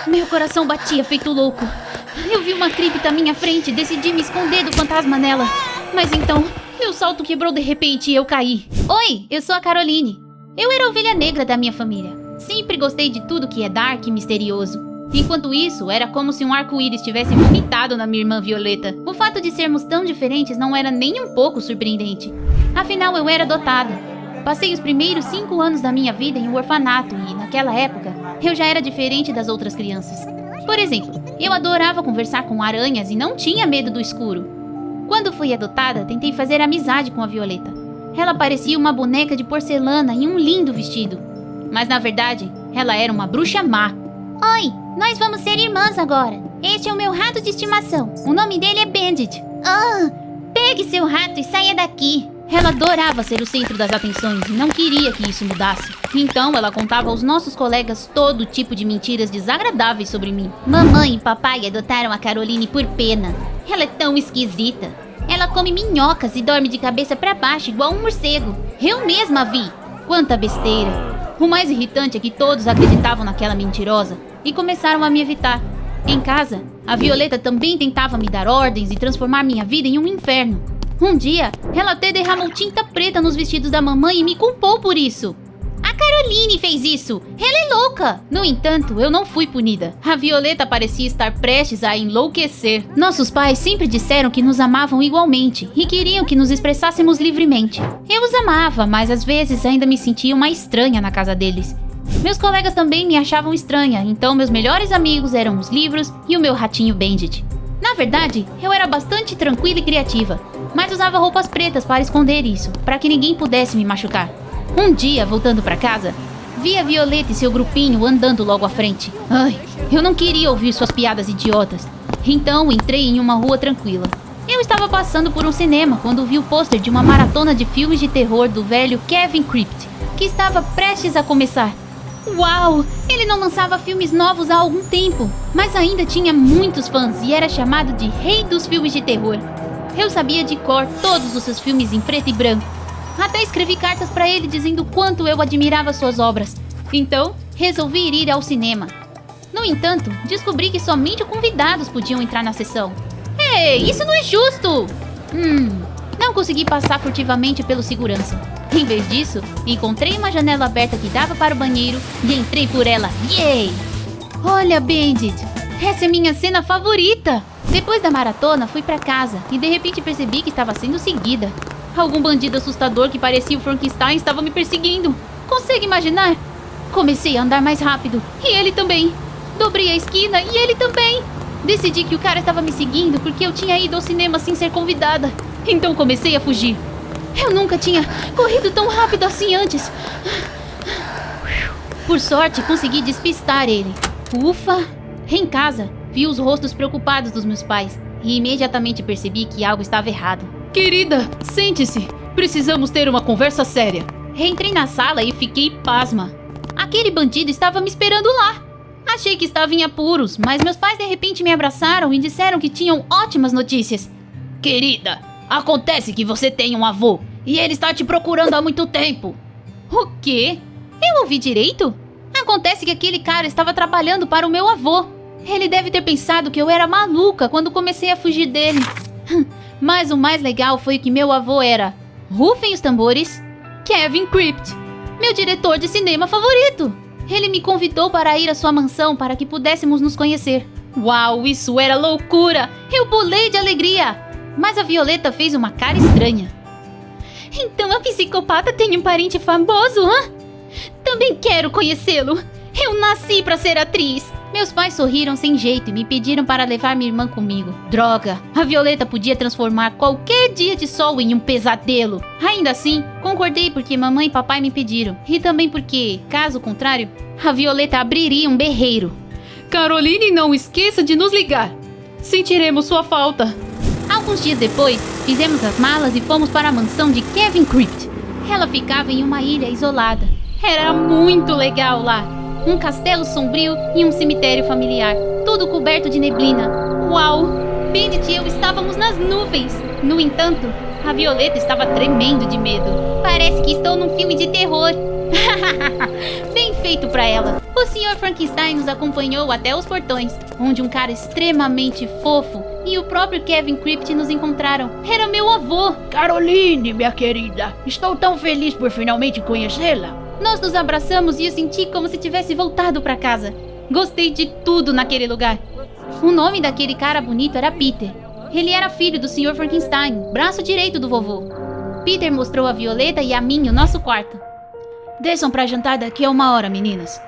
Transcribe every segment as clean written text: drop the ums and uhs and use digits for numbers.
Meu coração batia feito louco. Eu vi uma cripta à minha frente e decidi me esconder do fantasma nela. Mas então, meu salto quebrou de repente e eu caí. Oi, eu sou a Caroline. Eu era a ovelha negra da minha família. Sempre gostei de tudo que é dark e misterioso. Enquanto isso, era como se um arco-íris tivesse vomitado na minha irmã Violeta. O fato de sermos tão diferentes não era nem um pouco surpreendente. Afinal, eu era adotada. Passei os primeiros 5 anos da minha vida em um orfanato e, naquela época, eu já era diferente das outras crianças. Por exemplo, eu adorava conversar com aranhas e não tinha medo do escuro. Quando fui adotada, tentei fazer amizade com a Violeta. Ela parecia uma boneca de porcelana em um lindo vestido. Mas, na verdade, ela era uma bruxa má. Oi, nós vamos ser irmãs agora. Este é o meu rato de estimação. O nome dele é Bandit. Pegue seu rato e saia daqui. Ela adorava ser o centro das atenções e não queria que isso mudasse. Então ela contava aos nossos colegas todo tipo de mentiras desagradáveis sobre mim. Mamãe e papai adotaram a Caroline por pena. Ela é tão esquisita. Ela come minhocas e dorme de cabeça pra baixo igual um morcego. Eu mesma vi. Quanta besteira. O mais irritante é que todos acreditavam naquela mentirosa e começaram a me evitar. Em casa, a Violeta também tentava me dar ordens e transformar minha vida em um inferno. Um dia, ela até derramou tinta preta nos vestidos da mamãe e me culpou por isso. A Caroline fez isso! Ela é louca! No entanto, eu não fui punida. A Violeta parecia estar prestes a enlouquecer. Nossos pais sempre disseram que nos amavam igualmente e queriam que nos expressássemos livremente. Eu os amava, mas às vezes ainda me sentia uma estranha na casa deles. Meus colegas também me achavam estranha, então meus melhores amigos eram os livros e o meu ratinho Bandit. Na verdade, eu era bastante tranquila e criativa, mas usava roupas pretas para esconder isso, para que ninguém pudesse me machucar. Um dia, voltando para casa, vi a Violeta e seu grupinho andando logo à frente. Ai, eu não queria ouvir suas piadas idiotas. Então, entrei em uma rua tranquila. Eu estava passando por um cinema quando vi o pôster de uma maratona de filmes de terror do velho Kevin Crypt, que estava prestes a começar. Uau! Ele não lançava filmes novos há algum tempo, mas ainda tinha muitos fãs e era chamado de Rei dos Filmes de Terror. Eu sabia de cor todos os seus filmes em preto e branco. Até escrevi cartas para ele dizendo quanto eu admirava suas obras. Então, resolvi ir ao cinema. No entanto, descobri que somente convidados podiam entrar na sessão. Ei, isso não é justo! Não consegui passar furtivamente pelo segurança. Em vez disso, encontrei uma janela aberta que dava para o banheiro e entrei por ela. Yay! Olha, Bandit, essa é minha cena favorita! Depois da maratona, fui para casa e de repente percebi que estava sendo seguida. Algum bandido assustador que parecia o Frankenstein estava me perseguindo. Consegue imaginar? Comecei a andar mais rápido e ele também. Dobrei a esquina e ele também. Decidi que o cara estava me seguindo porque eu tinha ido ao cinema sem ser convidada. Então comecei a fugir. Eu nunca tinha corrido tão rápido assim antes. Por sorte, consegui despistar ele. Ufa! Em casa, vi os rostos preocupados dos meus pais e imediatamente percebi que algo estava errado. Querida, sente-se. Precisamos ter uma conversa séria. Entrei na sala e fiquei pasma. Aquele bandido estava me esperando lá. Achei que estava em apuros, mas meus pais de repente me abraçaram e disseram que tinham ótimas notícias. Querida, acontece que você tem um avô e ele está te procurando há muito tempo. O quê? Eu ouvi direito? Acontece que aquele cara estava trabalhando para o meu avô. Ele deve ter pensado que eu era maluca quando comecei a fugir dele. Mas o mais legal foi que meu avô era, rufem os tambores, Kevin Crypt, meu diretor de cinema favorito. Ele me convidou para ir à sua mansão para que pudéssemos nos conhecer. Uau, isso era loucura! Eu pulei de alegria! Mas a Violeta fez uma cara estranha. Então a psicopata tem um parente famoso, hã? Também quero conhecê-lo. Eu nasci para ser atriz. Meus pais sorriram sem jeito e me pediram para levar minha irmã comigo. Droga, a Violeta podia transformar qualquer dia de sol em um pesadelo. Ainda assim, concordei porque mamãe e papai me pediram. E também porque, caso contrário, a Violeta abriria um berreiro. Caroline, não esqueça de nos ligar. Sentiremos sua falta. Alguns dias depois, fizemos as malas e fomos para a mansão de Kevin Crypt. Ela ficava em uma ilha isolada. Era muito legal lá. Um castelo sombrio e um cemitério familiar, tudo coberto de neblina. Uau! Bandit e eu estávamos nas nuvens. No entanto, a Violeta estava tremendo de medo. Parece que estou num filme de terror. Bem feito pra ela. O Sr. Frankenstein nos acompanhou até os portões, onde um cara extremamente fofo e o próprio Kevin Crypt nos encontraram. Era meu avô. Caroline, minha querida, estou tão feliz por finalmente conhecê-la. Nós nos abraçamos e eu senti como se tivesse voltado pra casa. Gostei de tudo naquele lugar. O nome daquele cara bonito era Peter. Ele era filho do Sr. Frankenstein, braço direito do vovô. Peter mostrou a Violeta e a mim o nosso quarto. Desçam pra jantar daqui a 1 hora, meninas.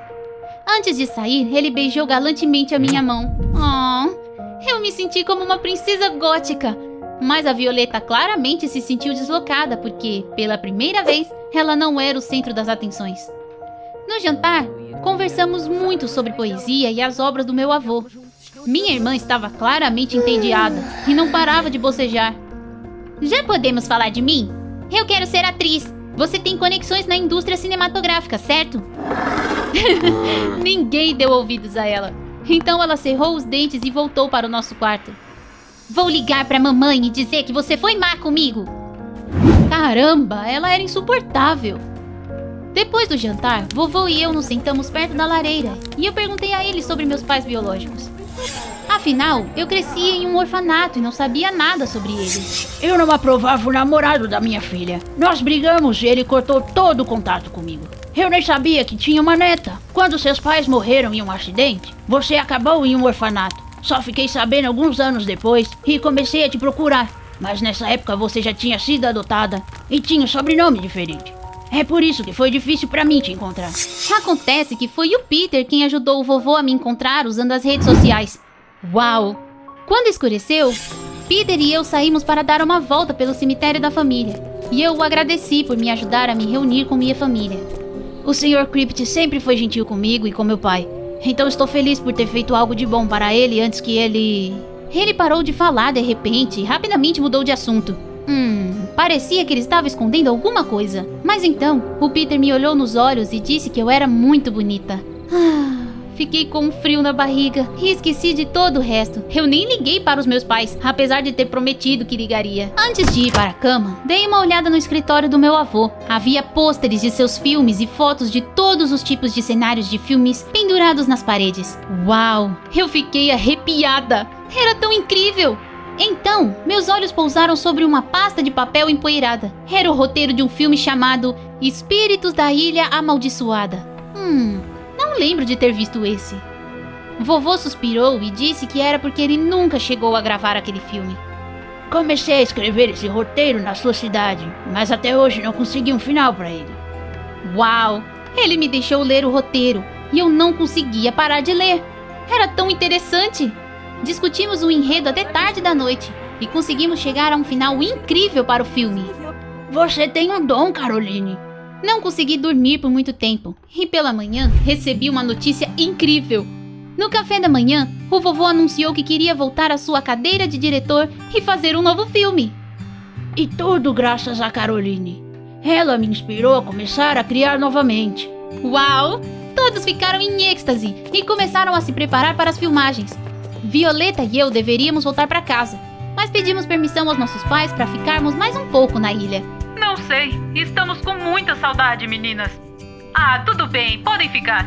Antes de sair, ele beijou galantemente a minha mão. Oh, eu me senti como uma princesa gótica. Mas a Violeta claramente se sentiu deslocada porque, pela primeira vez, ela não era o centro das atenções. No jantar, conversamos muito sobre poesia e as obras do meu avô. Minha irmã estava claramente entediada e não parava de bocejar. Já podemos falar de mim? Eu quero ser atriz. Você tem conexões na indústria cinematográfica, certo? Ninguém deu ouvidos a ela. Então ela cerrou os dentes e voltou para o nosso quarto. Vou ligar pra mamãe e dizer que você foi má comigo. Caramba, ela era insuportável. Depois do jantar, vovô e eu nos sentamos perto da lareira e eu perguntei a ele sobre meus pais biológicos. Afinal, eu cresci em um orfanato e não sabia nada sobre eles. Eu não aprovava o namorado da minha filha. Nós brigamos e ele cortou todo o contato comigo. Eu nem sabia que tinha uma neta. Quando seus pais morreram em um acidente, você acabou em um orfanato. Só fiquei sabendo alguns anos depois e comecei a te procurar. Mas nessa época você já tinha sido adotada e tinha um sobrenome diferente. É por isso que foi difícil pra mim te encontrar. Acontece que foi o Peter quem ajudou o vovô a me encontrar usando as redes sociais. Uau! Quando escureceu, Peter e eu saímos para dar uma volta pelo cemitério da família. E eu o agradeci por me ajudar a me reunir com minha família. O Sr. Crypt sempre foi gentil comigo e com meu pai. Então estou feliz por ter feito algo de bom para ele antes que ele... Ele parou de falar de repente e rapidamente mudou de assunto. Parecia que ele estava escondendo alguma coisa. Mas então, o Peter me olhou nos olhos e disse que eu era muito bonita. Fiquei com um frio na barriga e esqueci de todo o resto. Eu nem liguei para os meus pais, apesar de ter prometido que ligaria. Antes de ir para a cama, dei uma olhada no escritório do meu avô. Havia pôsteres de seus filmes e fotos de todos os tipos de cenários de filmes pendurados nas paredes. Uau! Eu fiquei arrepiada! Era tão incrível! Então, meus olhos pousaram sobre uma pasta de papel empoeirada. Era o roteiro de um filme chamado Espíritos da Ilha Amaldiçoada. Não lembro de ter visto esse. Vovô suspirou e disse que era porque ele nunca chegou a gravar aquele filme. Comecei a escrever esse roteiro na sua cidade, mas até hoje não consegui um final para ele. Uau! Ele me deixou ler o roteiro e eu não conseguia parar de ler. Era tão interessante! Discutimos o enredo até tarde da noite e conseguimos chegar a um final incrível para o filme. Você tem um dom, Caroline. Não consegui dormir por muito tempo e pela manhã recebi uma notícia incrível. No café da manhã, o vovô anunciou que queria voltar à sua cadeira de diretor e fazer um novo filme. E tudo graças a Caroline. Ela me inspirou a começar a criar novamente. Uau! Todos ficaram em êxtase e começaram a se preparar para as filmagens. Violeta e eu deveríamos voltar para casa, mas pedimos permissão aos nossos pais para ficarmos mais um pouco na ilha. Não sei, estamos com muita saudade, meninas. Tudo bem, podem ficar.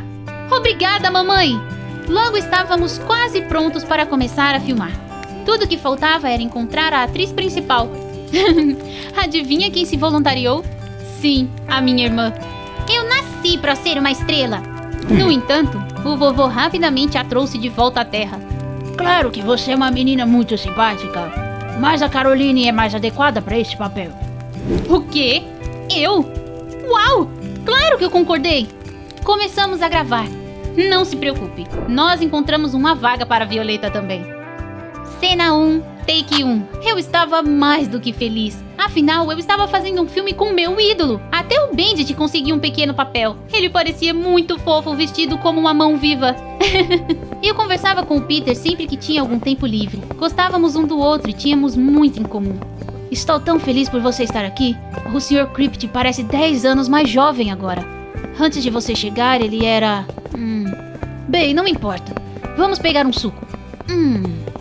Obrigada, mamãe! Logo estávamos quase prontos para começar a filmar. Tudo que faltava era encontrar a atriz principal. Adivinha quem se voluntariou? Sim, a minha irmã. Eu nasci para ser uma estrela. No entanto, o vovô rapidamente a trouxe de volta à terra. Claro que você é uma menina muito simpática, mas a Caroline é mais adequada para esse papel. O quê? Eu? Uau! Claro que eu concordei! Começamos a gravar. Não se preocupe, nós encontramos uma vaga para a Violeta também. Cena 1, take 1. Eu estava mais do que feliz. Afinal, eu estava fazendo um filme com meu ídolo. Até o Bandit conseguiu um pequeno papel. Ele parecia muito fofo vestido como uma mão viva. Eu conversava com o Peter sempre que tinha algum tempo livre. Gostávamos um do outro e tínhamos muito em comum. Estou tão feliz por você estar aqui. O Sr. Crypt parece 10 anos mais jovem agora. Antes de você chegar, ele era... Bem, não importa. Vamos pegar um suco.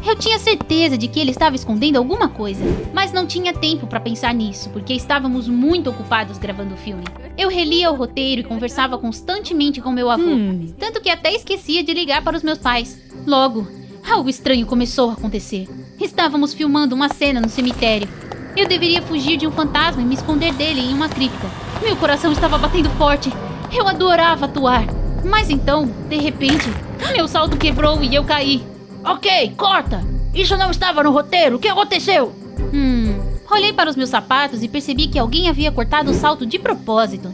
Eu tinha certeza de que ele estava escondendo alguma coisa, mas não tinha tempo para pensar nisso, porque estávamos muito ocupados gravando o filme. Eu relia o roteiro e conversava constantemente com meu avô, tanto que até esquecia de ligar para os meus pais. Logo, algo estranho começou a acontecer. Estávamos filmando uma cena no cemitério. Eu deveria fugir de um fantasma e me esconder dele em uma cripta. Meu coração estava batendo forte. Eu adorava atuar. Mas então, de repente, meu salto quebrou e eu caí. Ok, corta! Isso não estava no roteiro, o que aconteceu? Olhei para os meus sapatos e percebi que alguém havia cortado o salto de propósito.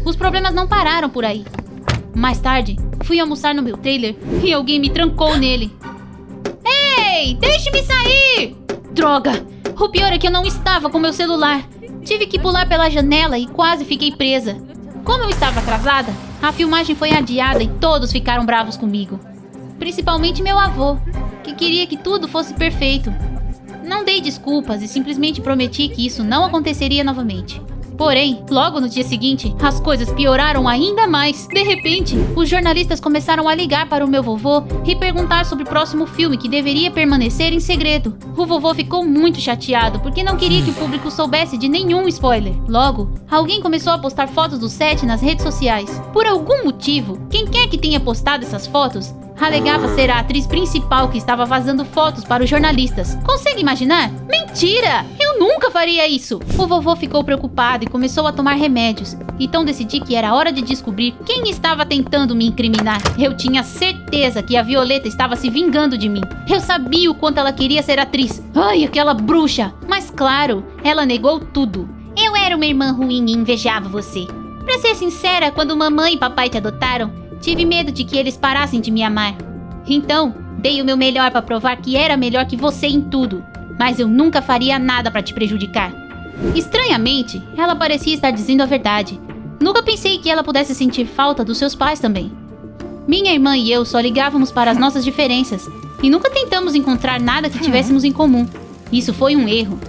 Os problemas não pararam por aí. Mais tarde, fui almoçar no meu trailer e alguém me trancou nele. Ei, deixe-me sair! Droga! O pior é que eu não estava com meu celular. Tive que pular pela janela e quase fiquei presa. Como eu estava atrasada, a filmagem foi adiada e todos ficaram bravos comigo. Principalmente meu avô, que queria que tudo fosse perfeito. Não dei desculpas e simplesmente prometi que isso não aconteceria novamente. Porém, logo no dia seguinte, as coisas pioraram ainda mais. De repente, os jornalistas começaram a ligar para o meu vovô e perguntar sobre o próximo filme que deveria permanecer em segredo. O vovô ficou muito chateado porque não queria que o público soubesse de nenhum spoiler. Logo, alguém começou a postar fotos do set nas redes sociais. Por algum motivo, quem quer que tenha postado essas fotos alegava ser a atriz principal que estava vazando fotos para os jornalistas. Consegue imaginar? Mentira! Eu nunca faria isso! O vovô ficou preocupado e começou a tomar remédios. Então decidi que era hora de descobrir quem estava tentando me incriminar. Eu tinha certeza que a Violeta estava se vingando de mim. Eu sabia o quanto ela queria ser atriz. Ai, aquela bruxa! Mas claro, ela negou tudo. Eu era uma irmã ruim e invejava você. Pra ser sincera, quando mamãe e papai te adotaram, tive medo de que eles parassem de me amar. Então, dei o meu melhor para provar que era melhor que você em tudo. Mas eu nunca faria nada para te prejudicar. Estranhamente, ela parecia estar dizendo a verdade. Nunca pensei que ela pudesse sentir falta dos seus pais também. Minha irmã e eu só ligávamos para as nossas diferenças. E nunca tentamos encontrar nada que tivéssemos em comum. Isso foi um erro.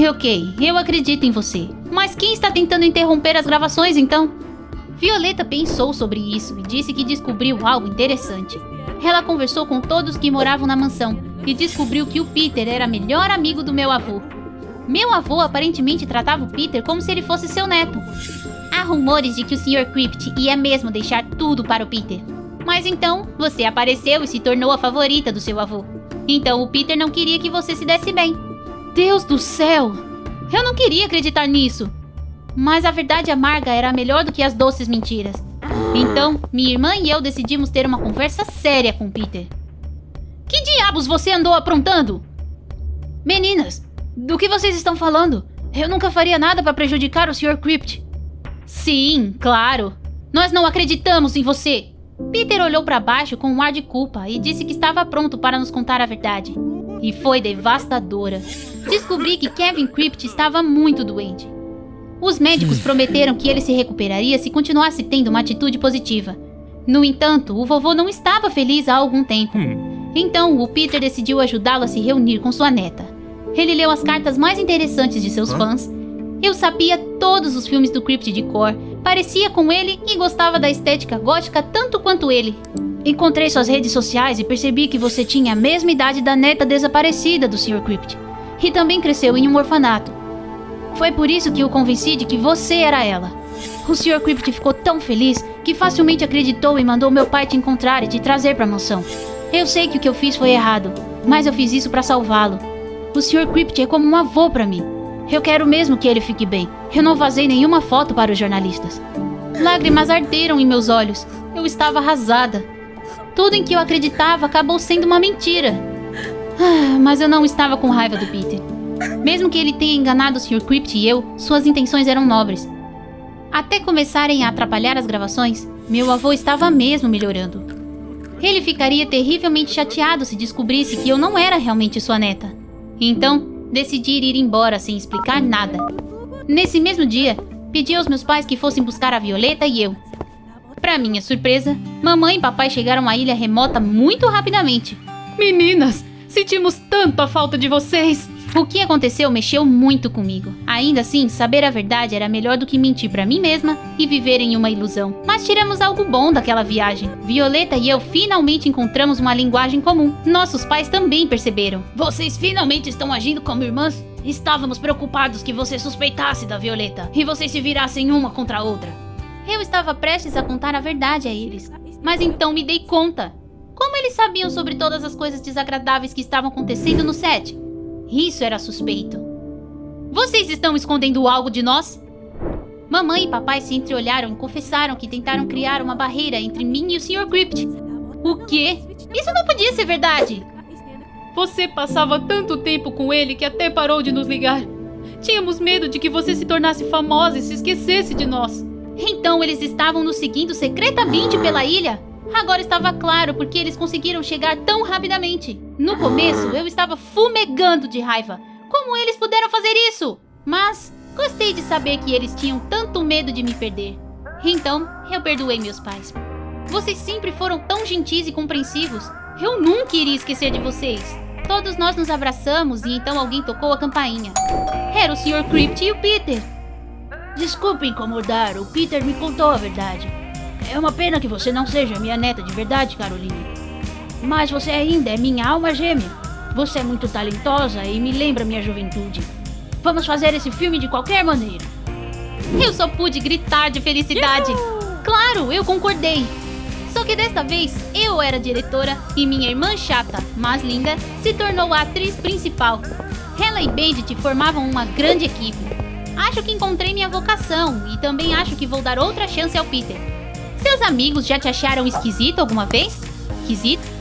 Ok, eu acredito em você. Mas quem está tentando interromper as gravações então? Violeta pensou sobre isso e disse que descobriu algo interessante. Ela conversou com todos que moravam na mansão e descobriu que o Peter era melhor amigo do meu avô. Meu avô aparentemente tratava o Peter como se ele fosse seu neto. Há rumores de que o Sr. Crypt ia mesmo deixar tudo para o Peter. Mas então, você apareceu e se tornou a favorita do seu avô. Então o Peter não queria que você se desse bem. Deus do céu! Eu não queria acreditar nisso. Mas a verdade amarga era melhor do que as doces mentiras. Então, minha irmã e eu decidimos ter uma conversa séria com Peter. Que diabos você andou aprontando? Meninas, do que vocês estão falando? Eu nunca faria nada para prejudicar o Sr. Crypt. Sim, claro. Nós não acreditamos em você. Peter olhou para baixo com um ar de culpa e disse que estava pronto para nos contar a verdade. E foi devastadora. Descobri que Kevin Crypt estava muito doente. Os médicos prometeram que ele se recuperaria se continuasse tendo uma atitude positiva. No entanto, o vovô não estava feliz há algum tempo. Então, o Peter decidiu ajudá-lo a se reunir com sua neta. Ele leu as cartas mais interessantes de seus fãs. Eu sabia todos os filmes do Crypt de cor, parecia com ele e gostava da estética gótica tanto quanto ele. Encontrei suas redes sociais e percebi que você tinha a mesma idade da neta desaparecida do Sr. Crypt. E também cresceu em um orfanato. Foi por isso que o convenci de que você era ela. O Sr. Crypt ficou tão feliz que facilmente acreditou e mandou meu pai te encontrar e te trazer para a mansão. Eu sei que o que eu fiz foi errado, mas eu fiz isso para salvá-lo. O Sr. Crypt é como um avô para mim. Eu quero mesmo que ele fique bem. Eu não vazei nenhuma foto para os jornalistas. Lágrimas arderam em meus olhos. Eu estava arrasada. Tudo em que eu acreditava acabou sendo uma mentira. Mas eu não estava com raiva do Peter. Mesmo que ele tenha enganado o Sr. Crypt e eu, suas intenções eram nobres. Até começarem a atrapalhar as gravações, meu avô estava mesmo melhorando. Ele ficaria terrivelmente chateado se descobrisse que eu não era realmente sua neta. Então, decidi ir embora sem explicar nada. Nesse mesmo dia, pedi aos meus pais que fossem buscar a Violeta e eu. Para minha surpresa, mamãe e papai chegaram à ilha remota muito rapidamente. Meninas, sentimos tanto a falta de vocês! O que aconteceu mexeu muito comigo. Ainda assim, saber a verdade era melhor do que mentir pra mim mesma e viver em uma ilusão. Mas tiramos algo bom daquela viagem. Violeta e eu finalmente encontramos uma linguagem comum. Nossos pais também perceberam. Vocês finalmente estão agindo como irmãs? Estávamos preocupados que você suspeitasse da Violeta e vocês se virassem uma contra a outra. Eu estava prestes a contar a verdade a eles, mas então me dei conta. Como eles sabiam sobre todas as coisas desagradáveis que estavam acontecendo no set? Isso era suspeito. Vocês estão escondendo algo de nós? Mamãe e papai se entreolharam e confessaram que tentaram criar uma barreira entre mim e o Sr. Crypt. O quê? Isso não podia ser verdade! Você passava tanto tempo com ele que até parou de nos ligar. Tínhamos medo de que você se tornasse famosa e se esquecesse de nós. Então eles estavam nos seguindo secretamente pela ilha? Agora estava claro porque eles conseguiram chegar tão rapidamente. No começo, eu estava fumegando de raiva. Como eles puderam fazer isso? Mas gostei de saber que eles tinham tanto medo de me perder. Então, eu perdoei meus pais. Vocês sempre foram tão gentis e compreensivos. Eu nunca iria esquecer de vocês. Todos nós nos abraçamos e então alguém tocou a campainha. Era o Sr. Crypt e o Peter. Desculpe incomodar, o Peter me contou a verdade. É uma pena que você não seja minha neta de verdade, Caroline. Mas você ainda é minha alma gêmea. Você é muito talentosa e me lembra minha juventude. Vamos fazer esse filme de qualquer maneira. Eu só pude gritar de felicidade. Claro, eu concordei. Só que desta vez, eu era a diretora e minha irmã chata, mas linda, se tornou a atriz principal. Ela e Bandit formavam uma grande equipe. Acho que encontrei minha vocação e também acho que vou dar outra chance ao Peter. Seus amigos já te acharam esquisito alguma vez? Esquisito?